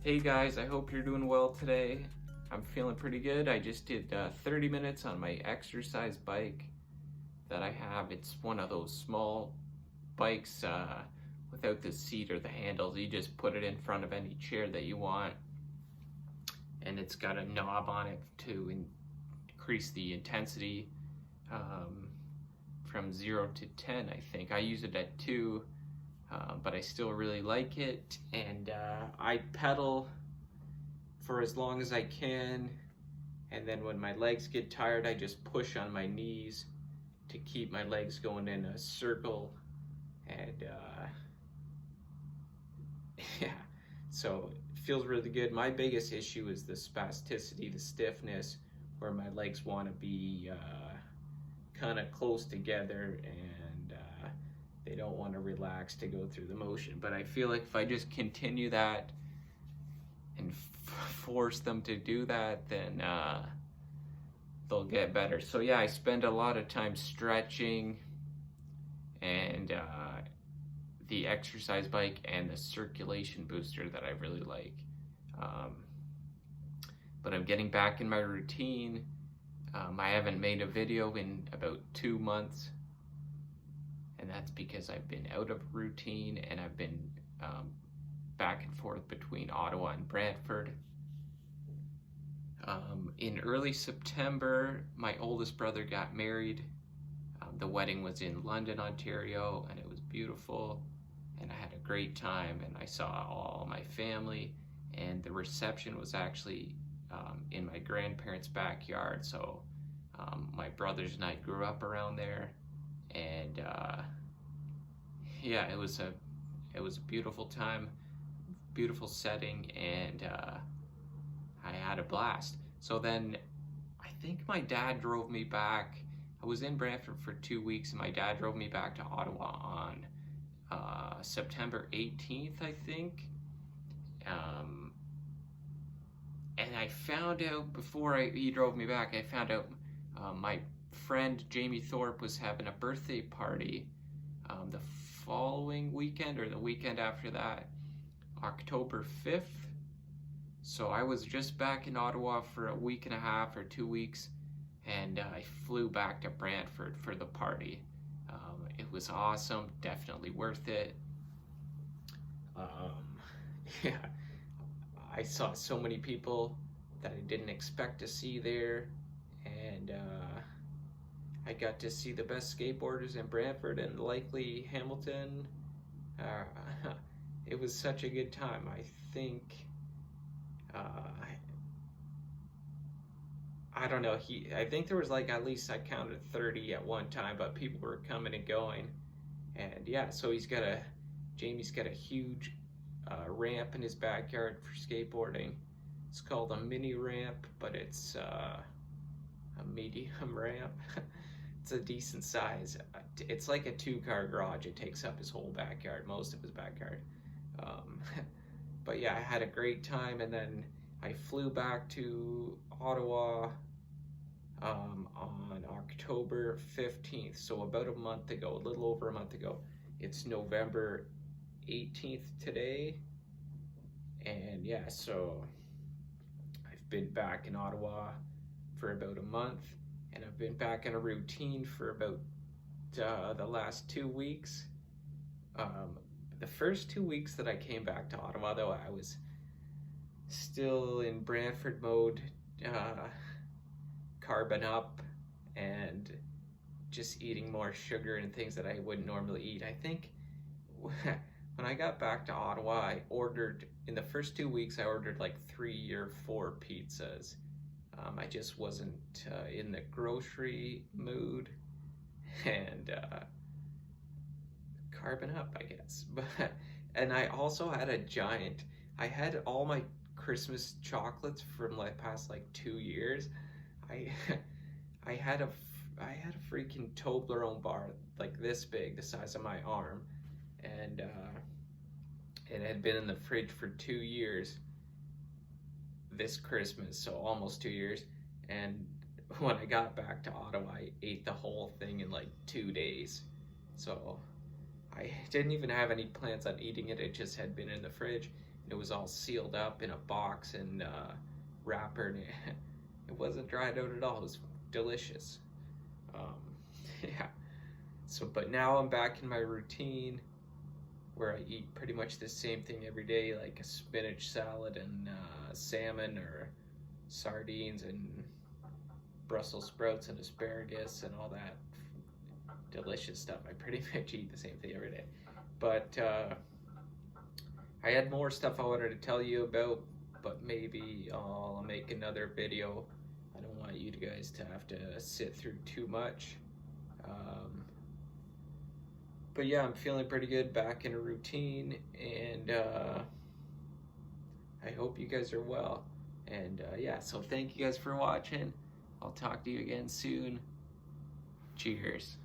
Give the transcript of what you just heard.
Hey guys, I hope you're doing well today. I'm feeling pretty good. I just did 30 minutes on my exercise bike that I have. It's one of those small bikes without the seat or the handles. You just put it in front of any chair that you want, and it's got a knob on it to increase the intensity from 0 to 10, I think. I use it at 2. But I still really like it, and I pedal for as long as I can, and then when my legs get tired I just push on my knees to keep my legs going in a circle, and yeah, so it feels really good. My biggest issue is the spasticity, the stiffness, where my legs want to be kind of close together, and they don't want to relax to go through the motion. But I feel like if I just continue that and force them to do that, then they'll get better. So yeah, I spend a lot of time stretching, and the exercise bike and the circulation booster that I really like. But I'm getting back in my routine. I haven't made a video in about 2 months, and that's because I've been out of routine, and I've been back and forth between Ottawa and Brantford. In early September, my oldest brother got married. The wedding was in London, Ontario, and it was beautiful, and I had a great time, and I saw all my family, and the reception was actually in my grandparents' backyard, so my brothers and I grew up around there, and yeah, it was a beautiful time, beautiful setting, and I had a blast. So then I think my dad drove me back. I was in Brantford for 2 weeks, and my dad drove me back to Ottawa on September 18th, I think. And I found out before he drove me back, I found out my friend Jamie Thorpe was having a birthday party the following weekend, or the weekend after that, October 5th. So I was just back in Ottawa for a week and a half or 2 weeks, and I flew back to Brantford for the party. It was awesome, definitely worth it. Yeah, I saw so many people that I didn't expect to see there, and I got to see the best skateboarders in Brantford and likely Hamilton. It was such a good time. I think I don't know, I think there was like, at least I counted 30 at one time, but people were coming and going. And yeah, so Jamie's got a huge ramp in his backyard for skateboarding. It's called a mini ramp, but it's a medium ramp. It's a decent size. It's like a 2-car garage. It takes up his whole backyard, most of his backyard. But yeah, I had a great time, and then I flew back to Ottawa on October 15th, so about a month ago, a little over a month ago. It's November 18th today, and yeah, so I've been back in Ottawa for about a month, and I've been back in a routine for about the last 2 weeks. The first 2 weeks that I came back to Ottawa, though, I was still in Brantford mode, carbon up, and just eating more sugar and things that I wouldn't normally eat. I think when I got back to Ottawa, in the first 2 weeks, I ordered like 3 or 4 pizzas. I just wasn't in the grocery mood, and carbon up, I guess. And I also had I had all my Christmas chocolates from like past like 2 years. I had a freaking Toblerone bar like this big, the size of my arm, and it had been in the fridge for 2 years this Christmas, so almost 2 years. And when I got back to Ottawa, I ate the whole thing in like 2 days. So I didn't even have any plans on eating it. It just had been in the fridge. It was all sealed up in a box and wrapper, and it wasn't dried out at all. It was delicious. Um, yeah. So, but now I'm back in my routine where I eat pretty much the same thing every day, like a spinach salad and salmon or sardines and Brussels sprouts and asparagus and all that delicious stuff. I pretty much eat the same thing every day. But I had more stuff I wanted to tell you about, but maybe I'll make another video. I don't want you guys to have to sit through too much. But yeah, I'm feeling pretty good, back in a routine, and I hope you guys are well. And yeah, so thank you guys for watching. I'll talk to you again soon. Cheers.